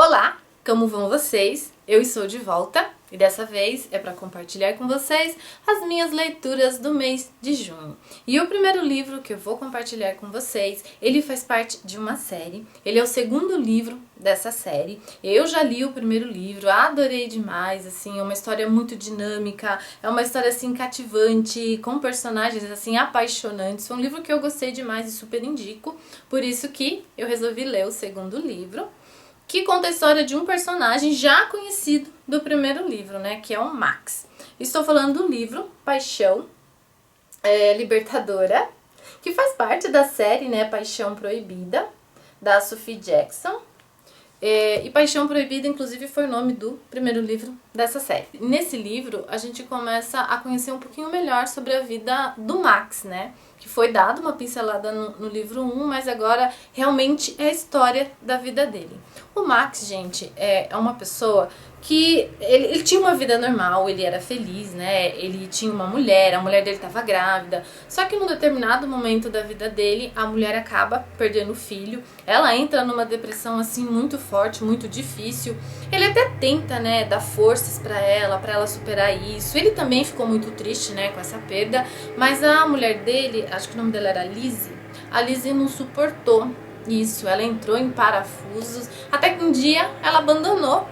Olá, como vão vocês? Eu estou de volta e dessa vez é para compartilhar com vocês as minhas leituras do mês de junho. E o primeiro livro que eu vou compartilhar com vocês, ele faz parte de uma série. Ele é o segundo livro dessa série. Eu já li o primeiro livro, adorei demais, assim, é uma história muito dinâmica, é uma história assim cativante, com personagens assim apaixonantes. Foi um livro que eu gostei demais e super indico, por isso que eu resolvi ler o segundo livro, que conta a história de um personagem já conhecido do primeiro livro, né, que é o Max. Estou falando do livro Paixão Libertadora, que faz parte da série, né, Paixão Proibida, da Sophie Jackson. E Paixão Proibida, inclusive, foi o nome do primeiro livro dessa série. Nesse livro, a gente começa a conhecer um pouquinho melhor sobre a vida do Max, né? Que foi dado uma pincelada no livro 1, mas agora realmente é a história da vida dele. O Max, gente, é uma pessoa que ele tinha uma vida normal, ele era feliz, né? Ele tinha uma mulher, a mulher dele estava grávida. Só que num determinado momento da vida dele, a mulher acaba perdendo o filho. Ela entra numa depressão assim muito forte, muito difícil. Ele até tenta, né, dar forças para ela superar isso. Ele também ficou muito triste, né, com essa perda. Mas a mulher dele, acho que o nome dela era Lizzie, a Lizzie não suportou isso. Ela entrou em parafusos, até que um dia ela abandonou,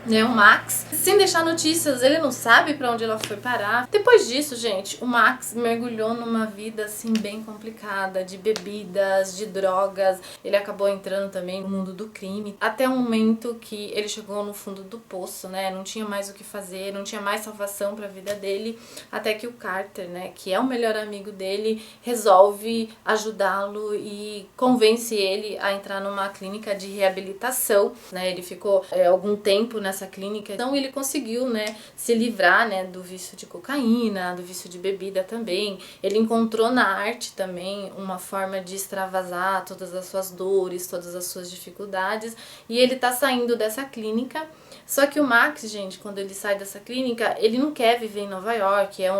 né, o Max, sem deixar notícias. Ele não sabe pra onde ela foi parar. Depois disso, gente, o Max mergulhou numa vida assim bem complicada, de bebidas, de drogas. Ele acabou entrando também no mundo do crime, até o momento que ele chegou no fundo do poço, né, não tinha mais o que fazer, não tinha mais salvação pra vida dele, até que o Carter, né, que é o melhor amigo dele, resolve ajudá-lo e convence ele a entrar numa clínica de reabilitação, né. Ele ficou algum tempo nessa clínica, então ele conseguiu, né, se livrar, né, do vício de cocaína, do vício de bebida também. Ele encontrou na arte também uma forma de extravasar todas as suas dores, todas as suas dificuldades, e ele tá saindo dessa clínica. Só que o Max, gente, quando ele sai dessa clínica, ele não quer viver em Nova York, é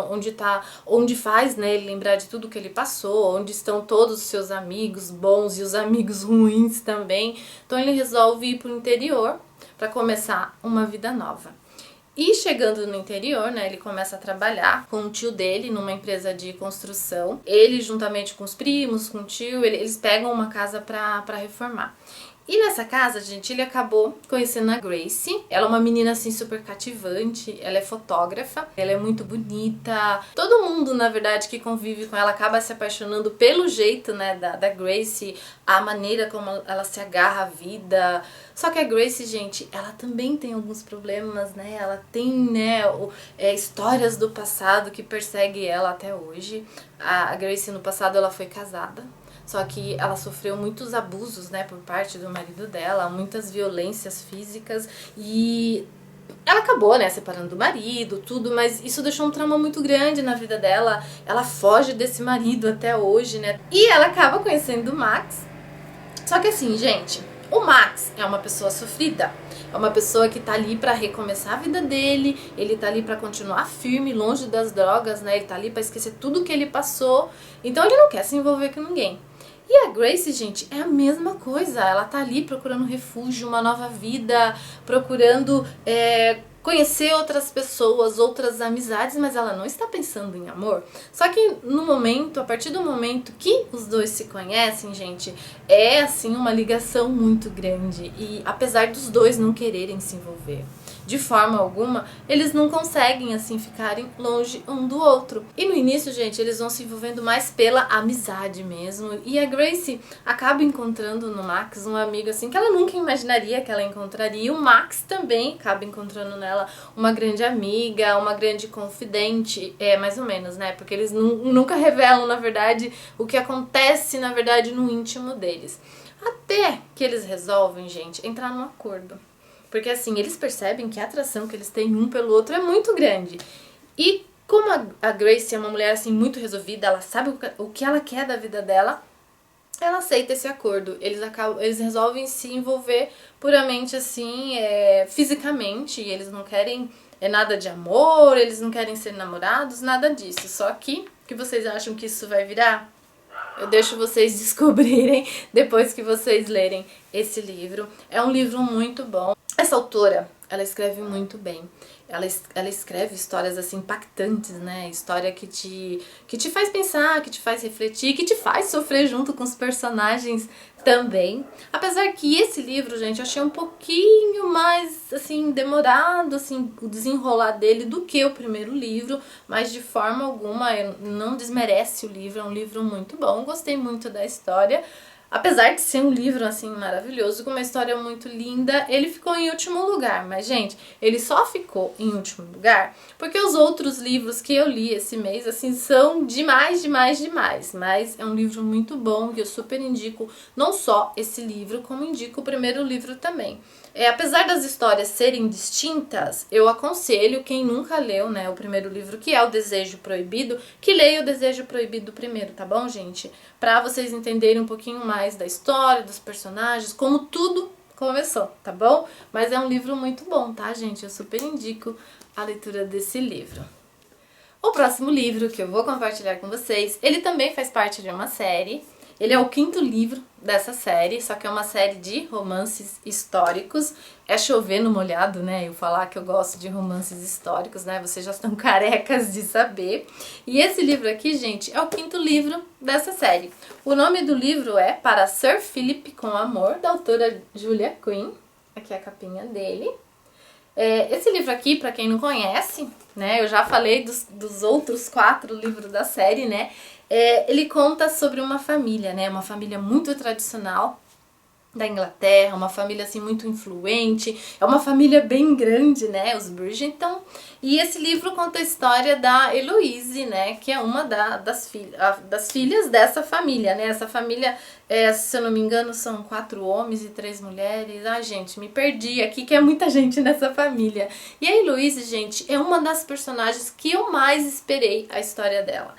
onde faz, né, ele lembrar de tudo que ele passou, onde estão todos os seus amigos bons e os amigos ruins também. Então ele resolve ir pro interior para começar uma vida nova. E chegando no interior, né, ele começa a trabalhar com o tio dele numa empresa de construção. Ele, juntamente com os primos, com o tio, eles pegam uma casa para reformar. E nessa casa, gente, ele acabou conhecendo a Gracie. Ela é uma menina, assim, super cativante. Ela é fotógrafa, ela é muito bonita. Todo mundo, na verdade, que convive com ela acaba se apaixonando pelo jeito, né, da Gracie, a maneira como ela se agarra à vida. Só que a Gracie, gente, ela também tem alguns problemas, né? Ela tem, né, histórias do passado que perseguem ela até hoje. A Gracie, no passado, ela foi casada. Só que ela sofreu muitos abusos, né, por parte do marido dela, muitas violências físicas, e ela acabou, né, separando do marido, tudo, mas isso deixou um trauma muito grande na vida dela. Ela foge desse marido até hoje, né, e ela acaba conhecendo o Max. Só que assim, gente, o Max é uma pessoa sofrida, é uma pessoa que tá ali pra recomeçar a vida dele, ele tá ali pra continuar firme, longe das drogas, né, ele tá ali pra esquecer tudo que ele passou, então ele não quer se envolver com ninguém. E a Gracie, gente, é a mesma coisa. Ela tá ali procurando refúgio, uma nova vida, procurando conhecer outras pessoas, outras amizades, mas ela não está pensando em amor. Só que no momento, a partir do momento que os dois se conhecem, gente, é assim uma ligação muito grande. E apesar dos dois não quererem se envolver de forma alguma, eles não conseguem assim ficarem longe um do outro. E no início, gente, eles vão se envolvendo mais pela amizade mesmo. E a Gracie acaba encontrando no Max um amigo assim que ela nunca imaginaria que ela encontraria. E o Max também acaba encontrando nela uma grande amiga, uma grande confidente, mais ou menos, né? Porque eles nunca revelam, na verdade, o que acontece, na verdade, no íntimo deles. Até que eles resolvem, gente, entrar num acordo. Porque assim, eles percebem que a atração que eles têm um pelo outro é muito grande. E como a Gracie é uma mulher assim muito resolvida, ela sabe o que ela quer da vida dela, ela aceita esse acordo. Eles resolvem se envolver puramente assim, fisicamente. E eles não querem nada de amor, eles não querem ser namorados, nada disso. Só que, o que vocês acham que isso vai virar? eu deixo vocês descobrirem depois que vocês lerem esse livro. É um livro muito bom. Essa autora, ela escreve muito bem. Ela escreve histórias assim impactantes, né? História que te faz pensar, que te faz refletir, que te faz sofrer junto com os personagens também. Apesar que esse livro, gente, eu achei um pouquinho mais assim demorado, assim, o desenrolar dele do que o primeiro livro, mas de forma alguma não desmerece o livro, é um livro muito bom. Gostei muito da história. Apesar de ser um livro, assim, maravilhoso, com uma história muito linda, ele ficou em último lugar. Mas, gente, ele só ficou em último lugar porque os outros livros que eu li esse mês, assim, são demais, demais, demais. Mas é um livro muito bom que eu super indico, não só esse livro, como indico o primeiro livro também. Apesar das histórias serem distintas, eu aconselho quem nunca leu, né, o primeiro livro, que é O Desejo Proibido, que leia O Desejo Proibido primeiro, tá bom, gente? Pra vocês entenderem um pouquinho mais da história, dos personagens, como tudo começou, tá bom? Mas é um livro muito bom, tá, gente? Eu super indico a leitura desse livro. O próximo livro que eu vou compartilhar com vocês, ele também faz parte de uma série. Ele é o 5º livro dessa série, só que é uma série de romances históricos. É chover no molhado, né? Eu falar que eu gosto de romances históricos, né? Vocês já estão carecas de saber. E esse livro aqui, gente, é o 5º livro dessa série. O nome do livro é Para Sir Philip com Amor, da autora Julia Quinn. Aqui é a capinha dele. Esse livro aqui, pra quem não conhece, né? Eu já falei dos outros 4 livros da série, né? Ele conta sobre uma família, né? Uma família muito tradicional da Inglaterra, uma família assim muito influente, é uma família bem grande, né, os Bridgerton. E esse livro conta a história da Heloise, né, que é uma das filhas dessa família, né. Essa família, se eu não me engano, são 4 homens e 3 mulheres. Ai, gente, me perdi aqui, que é muita gente nessa família. E a Heloise, gente, é uma das personagens que eu mais esperei a história dela.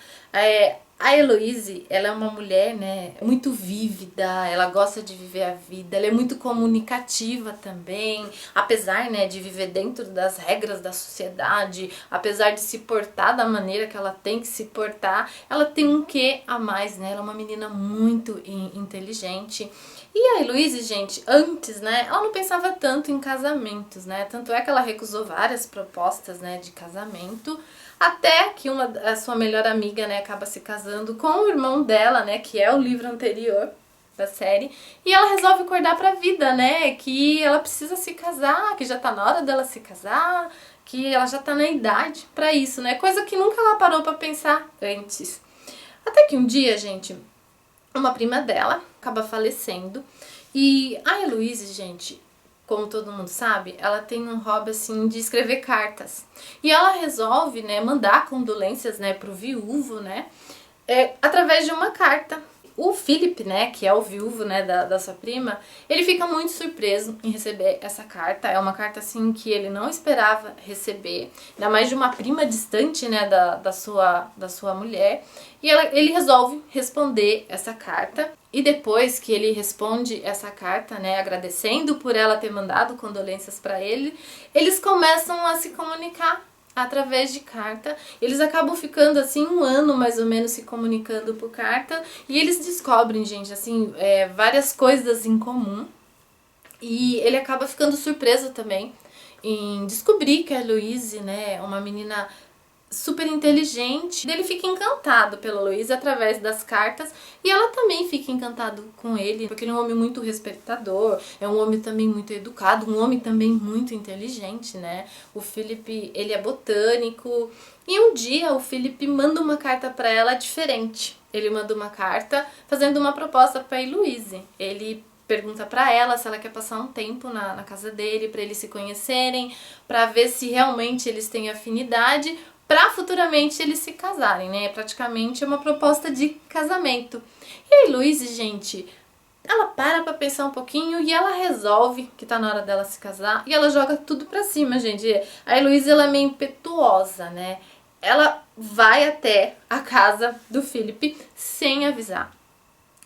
A Heloise, ela é uma mulher, né, muito vívida, ela gosta de viver a vida, ela é muito comunicativa também, apesar, né, de viver dentro das regras da sociedade, apesar de se portar da maneira que ela tem que se portar, ela tem um quê a mais, né, ela é uma menina muito inteligente. E a Heloise, gente, antes, né, ela não pensava tanto em casamentos, né, tanto é que ela recusou várias propostas, né, de casamento, até que a sua melhor amiga, né, acaba se casando com o irmão dela, né, que é o livro anterior da série, e ela resolve acordar pra vida, né, que ela precisa se casar, que já tá na hora dela se casar, que ela já tá na idade pra isso, né, coisa que nunca ela parou pra pensar antes. Até que um dia, gente, uma prima dela acaba falecendo, e a Heloise, gente, como todo mundo sabe, ela tem um hobby assim de escrever cartas. E ela resolve, né, mandar condolências, né, pro viúvo, né, através de uma carta. O Philip, né, que é o viúvo, né, da sua prima, ele fica muito surpreso em receber essa carta. É uma carta, assim, que ele não esperava receber, ainda mais de uma prima distante, né, da sua mulher. E ele resolve responder essa carta. E depois que ele responde essa carta, né, agradecendo por ela ter mandado condolências para ele, eles começam a se comunicar através de carta. Eles acabam ficando assim 1 ano mais ou menos se comunicando por carta, e eles descobrem, gente, assim, várias coisas em comum. E ele acaba ficando surpreso também em descobrir que a Heloise, né, é uma menina super inteligente. Ele fica encantado pela Heloise através das cartas, e ela também fica encantado com ele, porque ele é um homem muito respeitador, é um homem também muito educado, um homem também muito inteligente, né? O Philip, ele é botânico, e um dia o Philip manda uma carta para ela diferente. Ele manda uma carta fazendo uma proposta para a Heloise. Ele pergunta pra ela se ela quer passar um tempo na casa dele, pra eles se conhecerem, pra ver se realmente eles têm afinidade, pra futuramente eles se casarem, né? Praticamente é uma proposta de casamento. E a Heloise, gente, ela para pra pensar um pouquinho e ela resolve que tá na hora dela se casar, e ela joga tudo pra cima, gente. A Heloise, ela é meio impetuosa, né? Ela vai até a casa do Philip sem avisar.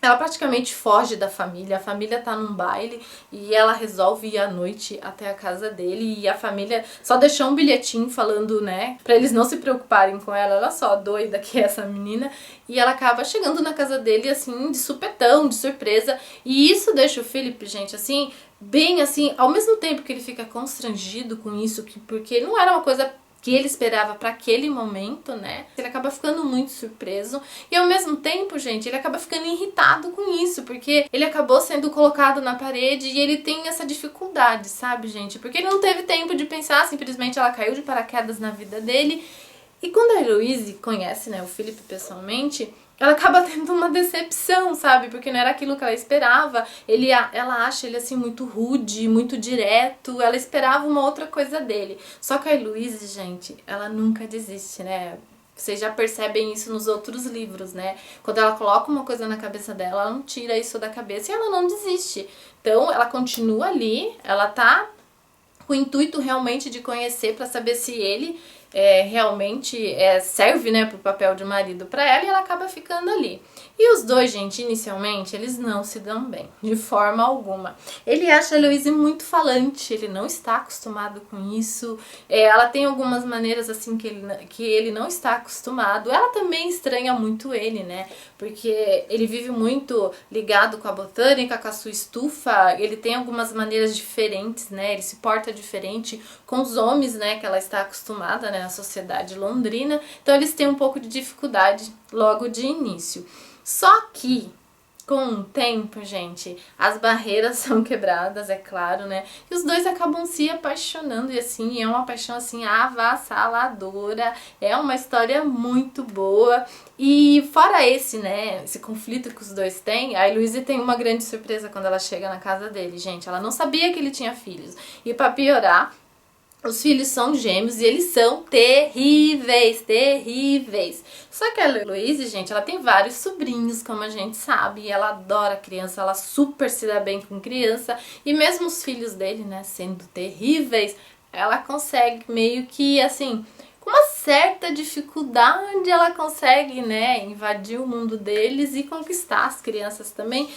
ela praticamente foge da família, a família tá num baile e ela resolve ir à noite até a casa dele e a família só deixou um bilhetinho falando, né, pra eles não se preocuparem com ela, olha só, doida que é essa menina, e ela acaba chegando na casa dele, assim, de supetão, de surpresa, e isso deixa o Philip, gente, assim, bem assim, ao mesmo tempo que ele fica constrangido com isso, porque não era uma coisa que ele esperava para aquele momento, né? Ele acaba ficando muito surpreso e ao mesmo tempo, gente, ele acaba ficando irritado com isso, porque ele acabou sendo colocado na parede e ele tem essa dificuldade, sabe, gente? Porque ele não teve tempo de pensar, simplesmente ela caiu de paraquedas na vida dele. E quando a Heloise conhece, né, o Philip pessoalmente, ela acaba tendo uma decepção, sabe? Porque não era aquilo que ela esperava. Ela acha ele assim muito rude, muito direto. Ela esperava uma outra coisa dele. Só que a Heloise, gente, ela nunca desiste, né? Vocês já percebem isso nos outros livros, né? Quando ela coloca uma coisa na cabeça dela, ela não tira isso da cabeça e ela não desiste. Então, ela continua ali, ela tá com o intuito realmente de conhecer para saber se ele realmente serve, né, pro papel de marido para ela, e ela acaba ficando ali. E os dois, gente, inicialmente, eles não se dão bem, de forma alguma. Ele acha a Heloise muito ele não está acostumado com isso. Ela tem algumas maneiras, assim, que ele não está acostumado. Ela também estranha muito ele, né? Porque ele vive muito ligado com a botânica, com a sua estufa. Ele tem algumas maneiras diferentes, né? Ele se porta diferente com os homens, né, que ela está acostumada, né, na sociedade londrina. Então eles têm um pouco de dificuldade logo de início. Só que, com o tempo, gente, as barreiras são quebradas, é claro, né? E os dois acabam se apaixonando e assim, é uma paixão assim avassaladora, é uma história muito boa. E fora esse, né, esse conflito que os dois têm, a Heloise tem uma grande surpresa quando ela chega na casa dele, gente. Ela não sabia que ele tinha filhos. E pra piorar, os filhos são gêmeos e eles são terríveis, terríveis. Só que a Heloise, gente, ela tem vários sobrinhos, como a gente sabe, e ela adora criança, ela super se dá bem com criança, e mesmo os filhos dele, né, sendo terríveis, ela consegue meio que, assim, com uma certa dificuldade, ela consegue, né, invadir o mundo deles e conquistar as crianças também.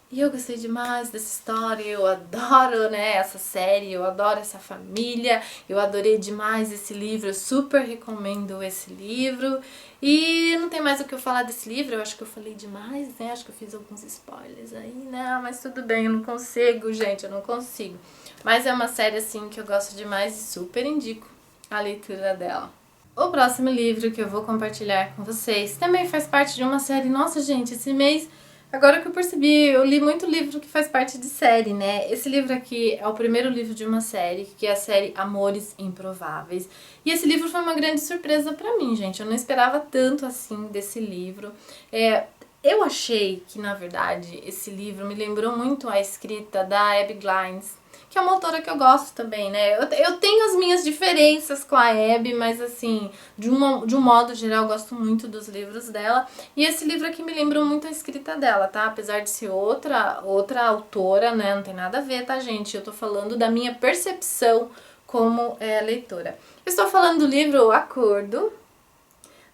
E eu gostei demais dessa história, eu adoro, né, essa série, eu adoro essa família, eu adorei demais esse livro, eu super recomendo esse livro. E não tem mais o que eu falar desse livro, eu acho que eu falei demais, né, acho que eu fiz alguns spoilers aí, né, mas tudo bem, eu não consigo, gente, eu não consigo. Mas é uma série, assim, que eu gosto demais e super indico a leitura dela. O próximo livro que eu vou compartilhar com vocês também faz parte de uma série, nossa, gente, esse mês... Agora que eu percebi, eu li muito livro que faz parte de série, né? Esse livro aqui é o primeiro livro de uma série, que é a série Amores Improváveis. E esse livro foi uma grande surpresa pra mim, gente. Eu não esperava tanto assim desse livro. Eu achei que, na verdade, esse livro me lembrou muito a escrita da Abby Glines, que é uma autora que eu gosto também, né? Eu tenho as minhas diferenças com a Abby, mas assim, de um modo geral, eu gosto muito dos livros dela. E esse livro aqui me lembrou muito a escrita dela, tá? Apesar de ser outra autora, né? Não tem nada a ver, tá, gente? Eu tô falando da minha percepção como leitora. Eu estou falando do livro O Acordo,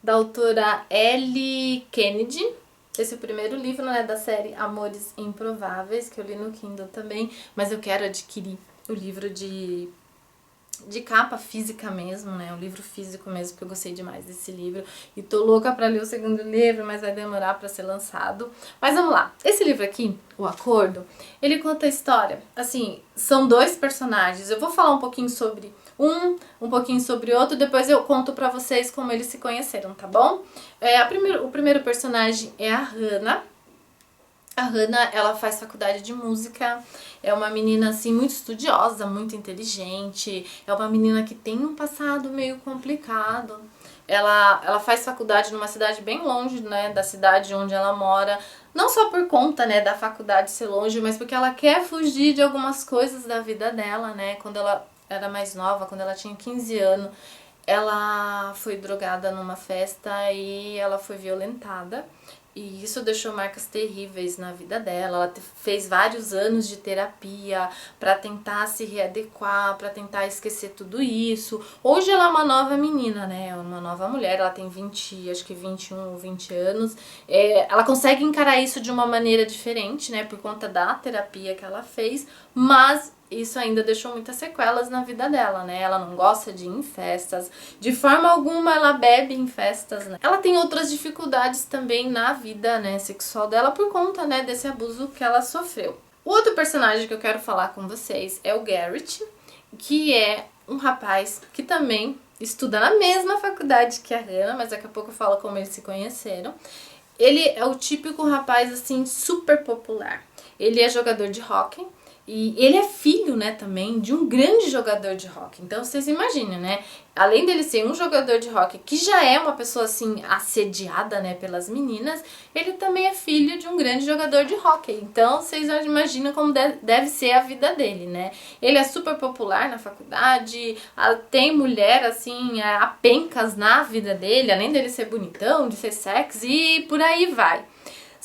da autora Ellie Kennedy. Esse é o primeiro livro, né, da série Amores Improváveis, que eu li no Kindle também, mas eu quero adquirir o livro de capa física mesmo, né, o livro físico mesmo, porque eu gostei demais desse livro e tô louca pra ler o segundo livro, mas vai demorar pra ser lançado. Mas vamos lá, esse livro aqui, O Acordo, ele conta a história, assim, são dois personagens, eu vou falar um pouquinho sobre um pouquinho sobre outro, depois eu conto pra vocês como eles se conheceram, tá bom? O primeiro personagem é a Hannah. A Hannah, ela faz faculdade de música, é uma menina assim muito estudiosa, muito inteligente, é uma menina que tem um passado meio complicado. Ela faz faculdade numa cidade bem longe, né, da cidade onde ela mora, não só por conta, né, da faculdade ser longe, mas porque ela quer fugir de algumas coisas da vida dela, né, quando ela era mais nova, quando ela tinha 15 anos. ela foi drogada numa festa e ela foi violentada. E isso deixou marcas terríveis na vida dela. Ela fez vários anos de terapia para tentar se readequar, para tentar esquecer tudo isso. Hoje ela é uma nova menina, né? Uma nova mulher. Ela tem 20, acho que 21 ou 20 anos. Ela consegue encarar isso de uma maneira diferente, né? Por conta da terapia que ela fez. Mas isso ainda deixou muitas sequelas na vida dela, né? Ela não gosta de ir em festas, de forma alguma ela bebe em festas, né? Ela tem outras dificuldades também na vida, né, sexual dela por conta, né, desse abuso que ela sofreu. O outro personagem que eu quero falar com vocês é o Garrett, que é um rapaz que também estuda na mesma faculdade que a Hannah, mas daqui a pouco eu falo como eles se conheceram. Ele é o típico rapaz, assim, super popular. Ele é jogador de hóquei. E ele é filho, né, também de um grande jogador de hóquei. Então vocês imaginem, né? Além dele ser um jogador de hóquei que já é uma pessoa assim assediada, né, pelas meninas, ele também é filho de um grande jogador de hóquei. Então vocês imaginam como deve ser a vida dele, né? Ele é super popular na faculdade, tem mulher assim, a pencas na vida dele, além dele ser bonitão, de ser sexy e por aí vai.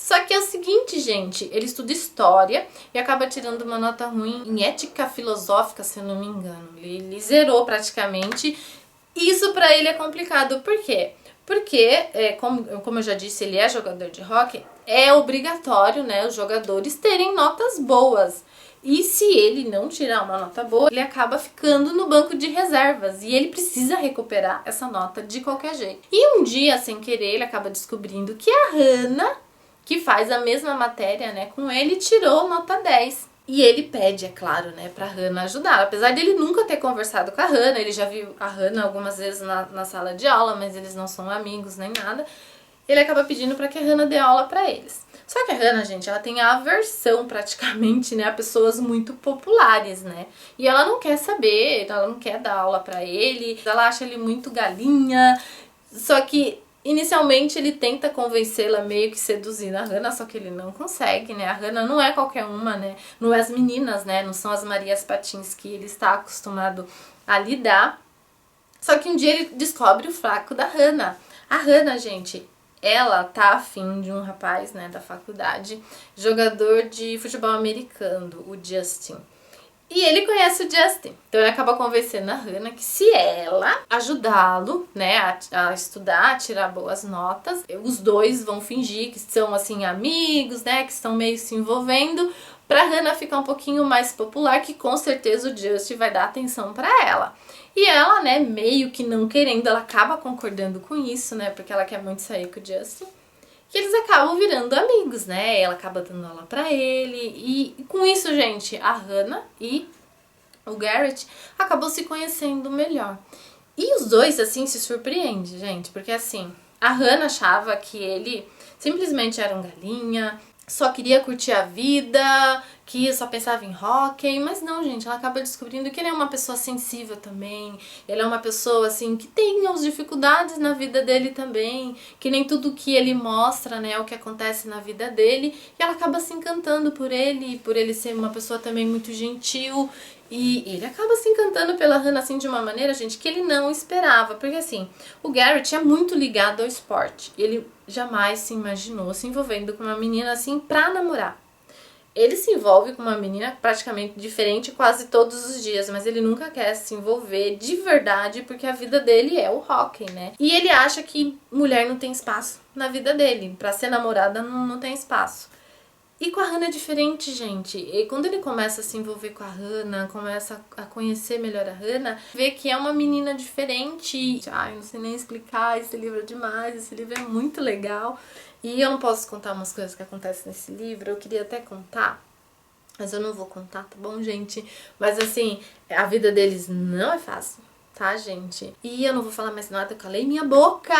Só que é o seguinte, gente, ele estuda história e acaba tirando uma nota ruim em ética filosófica, se eu não me engano. Ele zerou praticamente. Isso pra ele é complicado. Por quê? Porque, como eu já disse, ele é jogador de hóquei, é obrigatório, né, os jogadores terem notas boas. E se ele não tirar uma nota boa, ele acaba ficando no banco de reservas e ele precisa recuperar essa nota de qualquer jeito. E um dia, sem querer, ele acaba descobrindo que a Hannah, que faz a mesma matéria, né, com ele, tirou nota 10. E ele pede, é claro, né, pra Hannah ajudar. Apesar dele nunca ter conversado com a Hannah, ele já viu a Hannah algumas vezes na sala de aula, mas eles não são amigos nem nada. Ele acaba pedindo pra que a Hannah dê aula pra eles. Só que a Hannah, gente, ela tem aversão praticamente, né, a pessoas muito populares, né? E ela não quer saber, ela não quer dar aula pra ele, ela acha ele muito galinha. Só que inicialmente ele tenta convencê-la, meio que seduzindo a Hannah, só que ele não consegue, né? A Hannah não é qualquer uma, né? Não é as meninas, né? Não são as Marias Patins que ele está acostumado a lidar. Só que um dia ele descobre o fraco da Hannah. A Hannah, gente, ela tá afim de um rapaz, né, da faculdade, jogador de futebol americano, o Justin. E ele conhece o Justin. Então ele acaba convencendo a Hannah que se ela ajudá-lo, né, a estudar, a tirar boas notas, os dois vão fingir que são, assim, amigos, né, que estão meio se envolvendo, pra Hannah ficar um pouquinho mais popular, que com certeza o Justin vai dar atenção pra ela. E ela, né, meio que não querendo, ela acaba concordando com isso, né, porque ela quer muito sair com o Justin. E eles acabam virando amigos, né? Ela acaba dando aula pra ele. E com isso, gente, a Hannah e o Garrett acabam se conhecendo melhor. E os dois, assim, se surpreendem, gente. Porque, assim, a Hannah achava que ele simplesmente era um galinha, só queria curtir a vida, que só pensava em hóquei, mas não, gente, ela acaba descobrindo que ele é uma pessoa sensível também, ele é uma pessoa, assim, que tem as dificuldades na vida dele também, que nem tudo que ele mostra, né, é o que acontece na vida dele, e ela acaba se encantando por ele ser uma pessoa também muito gentil, e ele acaba se encantando pela Hannah, assim, de uma maneira, gente, que ele não esperava, porque, assim, o Garrett é muito ligado ao esporte, ele jamais se imaginou se envolvendo com uma menina, assim, pra namorar. Ele se envolve com uma menina praticamente diferente quase todos os dias, mas ele nunca quer se envolver de verdade porque a vida dele é o hóquei, né? E ele acha que mulher não tem espaço na vida dele, pra ser namorada não tem espaço. E com a Hannah é diferente, gente. E quando ele começa a se envolver com a Hannah, começa a conhecer melhor a Hannah, vê que é uma menina diferente. Ai, não sei nem explicar, esse livro é demais, esse livro é muito legal. E eu não posso contar umas coisas que acontecem nesse livro, eu queria até contar, mas eu não vou contar, tá bom, gente? Mas assim, a vida deles não é fácil, tá, gente? E eu não vou falar mais nada, eu calei minha boca,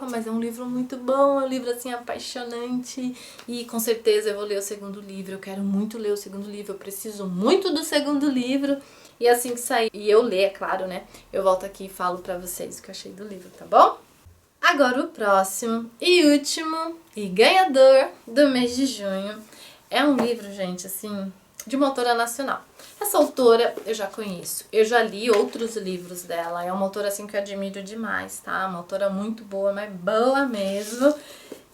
mas é um livro muito bom, é um livro, assim, apaixonante. E com certeza eu vou ler o segundo livro, eu quero muito ler o segundo livro, eu preciso muito do segundo livro. E assim que sair, e eu ler, é claro, né, eu volto aqui e falo pra vocês o que eu achei do livro, tá bom? Agora o próximo e último e ganhador do mês de junho é um livro, gente, assim, de uma autora nacional. Essa autora eu já conheço, eu já li outros livros dela, é uma autora assim que eu admiro demais, tá? Uma autora muito boa, mas boa mesmo.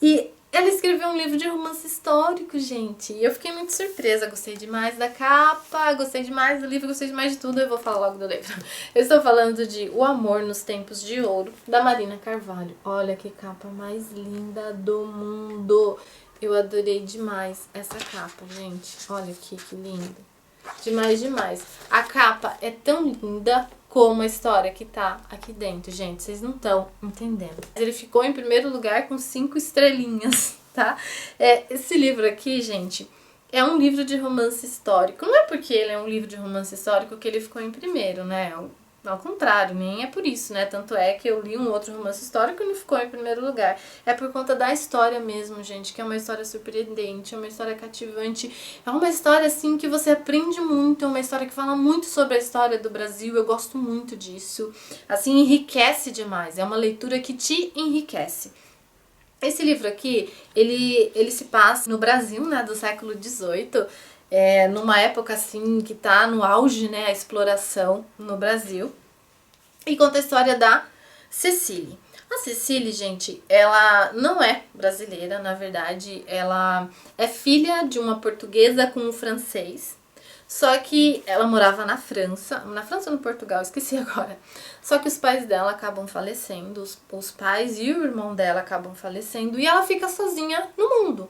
E ela escreveu um livro de romance histórico, gente. E eu fiquei muito surpresa, gostei demais da capa, gostei demais do livro, gostei demais de tudo. Eu vou falar logo do livro. Eu estou falando de O Amor nos Tempos de Ouro, da Marina Carvalho. Olha que capa mais linda do mundo. Eu adorei demais essa capa, gente. Olha aqui que linda. Demais, demais. A capa é tão linda como a história que tá aqui dentro, gente. Vocês não estão entendendo. Ele ficou em primeiro lugar com 5 estrelinhas, tá? Esse livro aqui, gente, é um livro de romance histórico. Não é porque ele é um livro de romance histórico que ele ficou em primeiro, né? Ao contrário, nem é por isso, né? Tanto é que eu li um outro romance histórico e não ficou em primeiro lugar. É por conta da história mesmo, gente, que é uma história surpreendente, é uma história cativante, é uma história, assim, que você aprende muito, é uma história que fala muito sobre a história do Brasil, eu gosto muito disso. Assim, enriquece demais, é uma leitura que te enriquece. Esse livro aqui, ele se passa no Brasil, né, do século XVIII, numa época assim que tá no auge, né, a exploração no Brasil, e conta a história da Cecília. A Cecília, gente, ela não é brasileira, na verdade, ela é filha de uma portuguesa com um francês, só que ela morava na França ou no Portugal, esqueci agora. Só que os pais dela acabam falecendo, os pais e o irmão dela acabam falecendo e ela fica sozinha no mundo.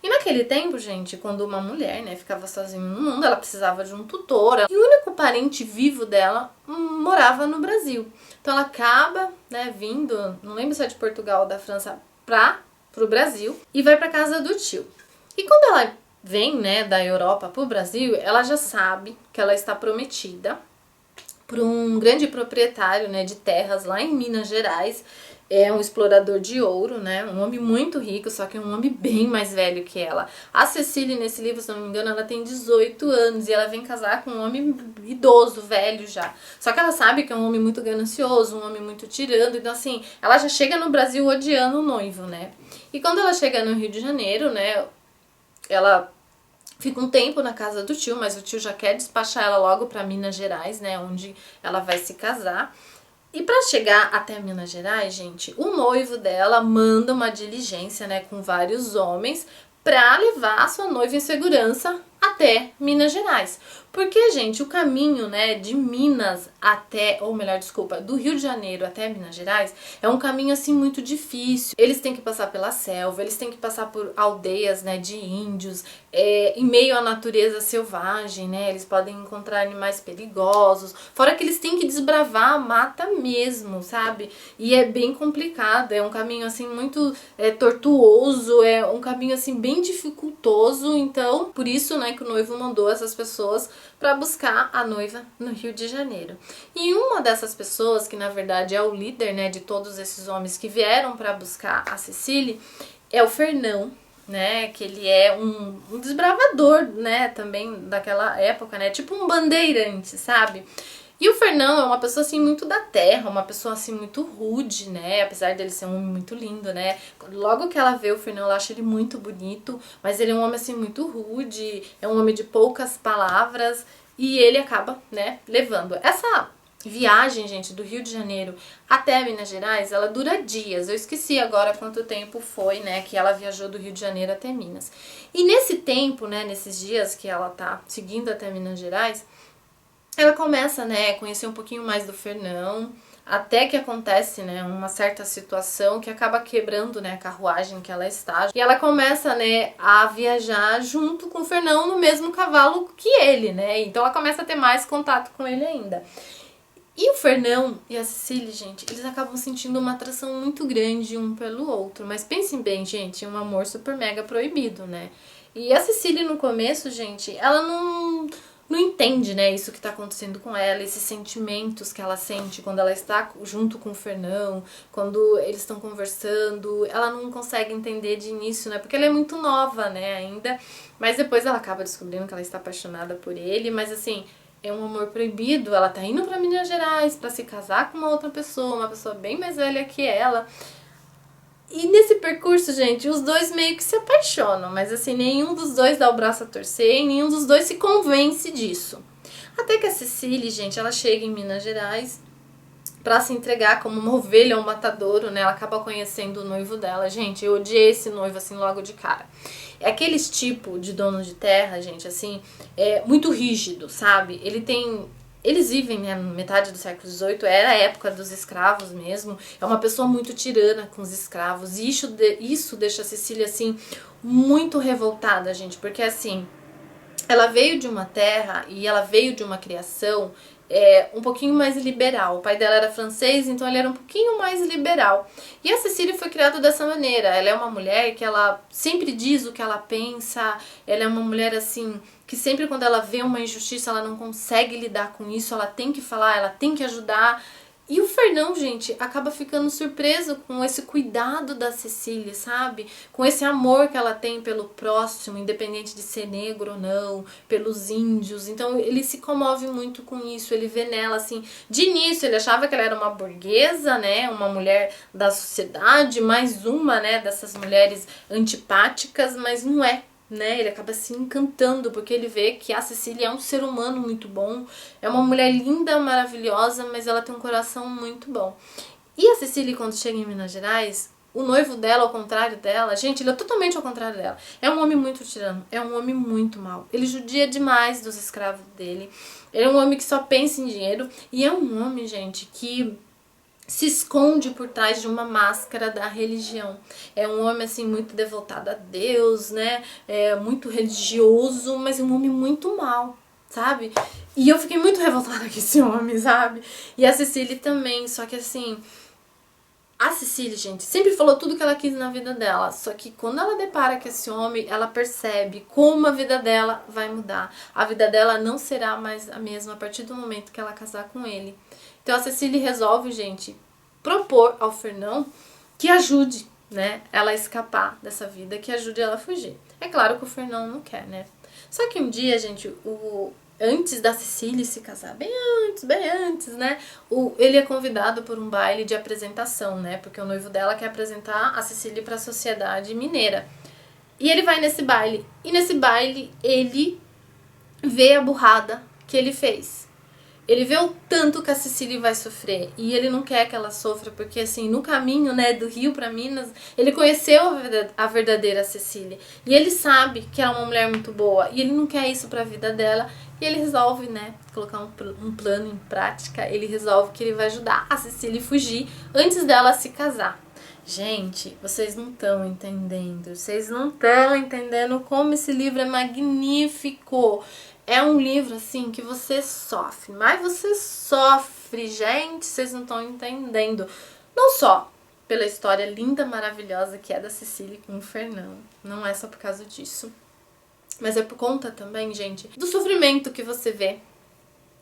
E naquele tempo, gente, quando uma mulher, né, ficava sozinha no mundo, ela precisava de um tutor. E o único parente vivo dela morava no Brasil. Então ela acaba, né, vindo, não lembro se é de Portugal ou da França, pro Brasil e vai pra casa do tio. E quando ela vem, né, da Europa pro Brasil, ela já sabe que ela está prometida por um grande proprietário, né, de terras lá em Minas Gerais. É um explorador de ouro, né? Um homem muito rico, só que é um homem bem mais velho que ela. A Cecília, nesse livro, se não me engano, ela tem 18 anos e ela vem casar com um homem idoso, velho já. Só que ela sabe que é um homem muito ganancioso, um homem muito tirano. Então, assim, ela já chega no Brasil odiando o noivo, né? E quando ela chega no Rio de Janeiro, né? Ela fica um tempo na casa do tio, mas o tio já quer despachar ela logo para Minas Gerais, né? Onde ela vai se casar. E para chegar até Minas Gerais, gente, o noivo dela manda uma diligência, né, com vários homens para levar a sua noiva em segurança até Minas Gerais. Porque, gente, o caminho, né, de Minas até, ou melhor, desculpa, do Rio de Janeiro até Minas Gerais é um caminho, assim, muito difícil. Eles têm que passar pela selva, eles têm que passar por aldeias, né, de índios, em meio à natureza selvagem, né, eles podem encontrar animais perigosos, fora que eles têm que desbravar a mata mesmo, sabe? E é bem complicado, é um caminho, assim, muito tortuoso, é um caminho, assim, bem dificultoso, então, por isso, né, que o noivo mandou essas pessoas para buscar a noiva no Rio de Janeiro. E uma dessas pessoas, que na verdade é o líder, né, de todos esses homens que vieram para buscar a Cecília, é o Fernão, né, que ele é um desbravador, né, também daquela época, né, tipo um bandeirante, sabe? E o Fernão é uma pessoa, assim, muito da terra, uma pessoa, assim, muito rude, né, apesar dele ser um homem muito lindo, né, logo que ela vê o Fernão, ela acha ele muito bonito, mas ele é um homem, assim, muito rude, é um homem de poucas palavras, e ele acaba, né, levando. Essa viagem, gente, do Rio de Janeiro até Minas Gerais, ela dura dias, eu esqueci agora quanto tempo foi, né, que ela viajou do Rio de Janeiro até Minas. E nesse tempo, né, nesses dias que ela tá seguindo até Minas Gerais, ela começa, né, a conhecer um pouquinho mais do Fernão, até que acontece, né, uma certa situação que acaba quebrando, né, a carruagem que ela está. E ela começa, né, a viajar junto com o Fernão no mesmo cavalo que ele, né, então ela começa a ter mais contato com ele ainda. E o Fernão e a Cecília, gente, eles acabam sentindo uma atração muito grande um pelo outro. Mas pensem bem, gente, um amor super mega proibido, né? E a Cecília no começo, gente, ela não entende, né, isso que tá acontecendo com ela, esses sentimentos que ela sente quando ela está junto com o Fernão, quando eles estão conversando, ela não consegue entender de início, né, porque ela é muito nova, né, ainda, mas depois ela acaba descobrindo que ela está apaixonada por ele, mas assim, é um amor proibido, ela tá indo pra Minas Gerais pra se casar com uma pessoa bem mais velha que ela. E nesse percurso, gente, os dois meio que se apaixonam, mas assim, nenhum dos dois dá o braço a torcer e nenhum dos dois se convence disso. Até que a Cecília, gente, ela chega em Minas Gerais pra se entregar como uma ovelha ao matadouro, né? Ela acaba conhecendo o noivo dela. Gente, eu odiei esse noivo, assim, logo de cara. É aqueles tipo de dono de terra, gente, assim, muito rígido, sabe? Eles vivem, né, metade do século XVIII, era a época dos escravos mesmo. É uma pessoa muito tirana com os escravos. E isso deixa a Cecília, assim, muito revoltada, gente. Porque, assim, ela veio de uma terra e ela veio de uma criação um pouquinho mais liberal. O pai dela era francês, então ele era um pouquinho mais liberal. E a Cecília foi criada dessa maneira. Ela é uma mulher que ela sempre diz o que ela pensa. Ela é uma mulher assim que sempre quando ela vê uma injustiça, ela não consegue lidar com isso. Ela tem que falar, ela tem que ajudar. E o Fernão, gente, acaba ficando surpreso com esse cuidado da Cecília, sabe? Com esse amor que ela tem pelo próximo, independente de ser negro ou não, pelos índios. Então ele se comove muito com isso, ele vê nela assim. De início ele achava que ela era uma burguesa, né? Uma mulher da sociedade, mais uma, né, dessas mulheres antipáticas, mas não é. Né? Ele acaba se encantando porque ele vê que a Cecília é um ser humano muito bom, é uma mulher linda, maravilhosa, mas ela tem um coração muito bom. E a Cecília, quando chega em Minas Gerais, o noivo dela, ao contrário dela, gente, ele é totalmente ao contrário dela. É um homem muito tirano, é um homem muito mau. Ele judia demais dos escravos dele. Ele é um homem que só pensa em dinheiro e é um homem, gente, que se esconde por trás de uma máscara da religião. É um homem assim muito devotado a Deus, né? Muito religioso, mas é um homem muito mau, sabe? E eu fiquei muito revoltada com esse homem, sabe? E a Cecília também, só que assim, a Cecília, gente, sempre falou tudo que ela quis na vida dela, só que quando ela depara com esse homem, ela percebe como a vida dela vai mudar. A vida dela não será mais a mesma a partir do momento que ela casar com ele. Então a Cecília resolve, gente, propor ao Fernão que ajude, né, ela a escapar dessa vida, que ajude ela a fugir. É claro que o Fernão não quer, né? Só que um dia, gente, antes da Cecília se casar, bem antes, né? Ele é convidado por um baile de apresentação, né? Porque o noivo dela quer apresentar a Cecília para a sociedade mineira. E ele vai nesse baile. E nesse baile ele vê a burrada que ele fez. Ele vê o tanto que a Cecília vai sofrer e ele não quer que ela sofra, porque assim, no caminho, né, do Rio para Minas, ele conheceu a verdadeira Cecília. E ele sabe que ela é uma mulher muito boa e ele não quer isso para a vida dela. E ele resolve, né, colocar um plano em prática. Ele resolve que ele vai ajudar a Cecília a fugir antes dela se casar. Gente, vocês não estão entendendo. Vocês não estão entendendo como esse livro é magnífico. É um livro, assim, que você sofre. Mas você sofre, gente. Vocês não estão entendendo. Não só pela história linda, maravilhosa que é da Cecília com o Fernão. Não é só por causa disso. Mas é por conta também, gente, do sofrimento que você vê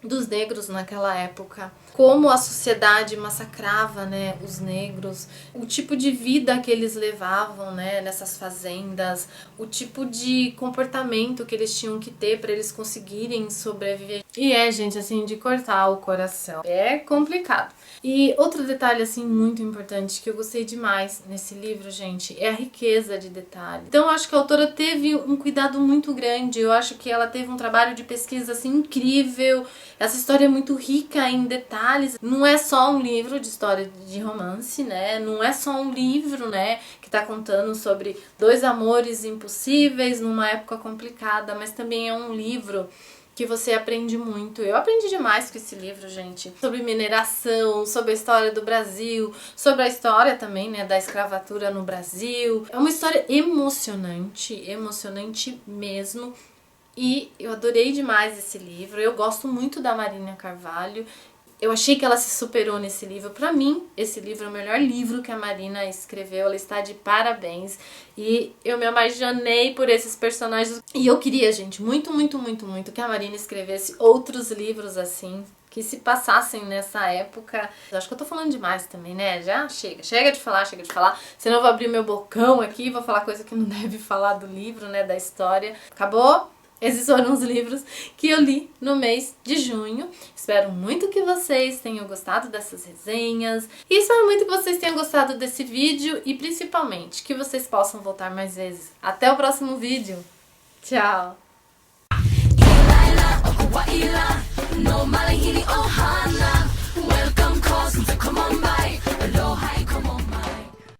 dos negros naquela época, como a sociedade massacrava, né, os negros, o tipo de vida que eles levavam, né, nessas fazendas, o tipo de comportamento que eles tinham que ter para eles conseguirem sobreviver. E gente, assim, de cortar o coração. É complicado. E outro detalhe, assim, muito importante que eu gostei demais nesse livro, gente, é a riqueza de detalhes. Então eu acho que a autora teve um cuidado muito grande, eu acho que ela teve um trabalho de pesquisa, assim, incrível. Essa história é muito rica em detalhes. Não é só um livro de história de romance, né? Não é só um livro, né, que tá contando sobre dois amores impossíveis numa época complicada, mas também é um livro que você aprende muito. Eu aprendi demais com esse livro, gente. Sobre mineração, sobre a história do Brasil, sobre a história também, né, da escravatura no Brasil. É uma história emocionante, emocionante mesmo. E eu adorei demais esse livro. Eu gosto muito da Marina Carvalho. Eu achei que ela se superou nesse livro. Pra mim, esse livro é o melhor livro que a Marina escreveu. Ela está de parabéns. E eu me apaixonei por esses personagens. E eu queria, gente, muito que a Marina escrevesse outros livros assim, que se passassem nessa época. Eu acho que eu tô falando demais também, né? Já chega de falar. Senão eu vou abrir meu bocão aqui e vou falar coisa que não deve falar do livro, né, da história. Acabou? Esses foram os livros que eu li no mês de junho. Espero muito que vocês tenham gostado dessas resenhas. E espero muito que vocês tenham gostado desse vídeo e principalmente que vocês possam voltar mais vezes. Até o próximo vídeo. Tchau!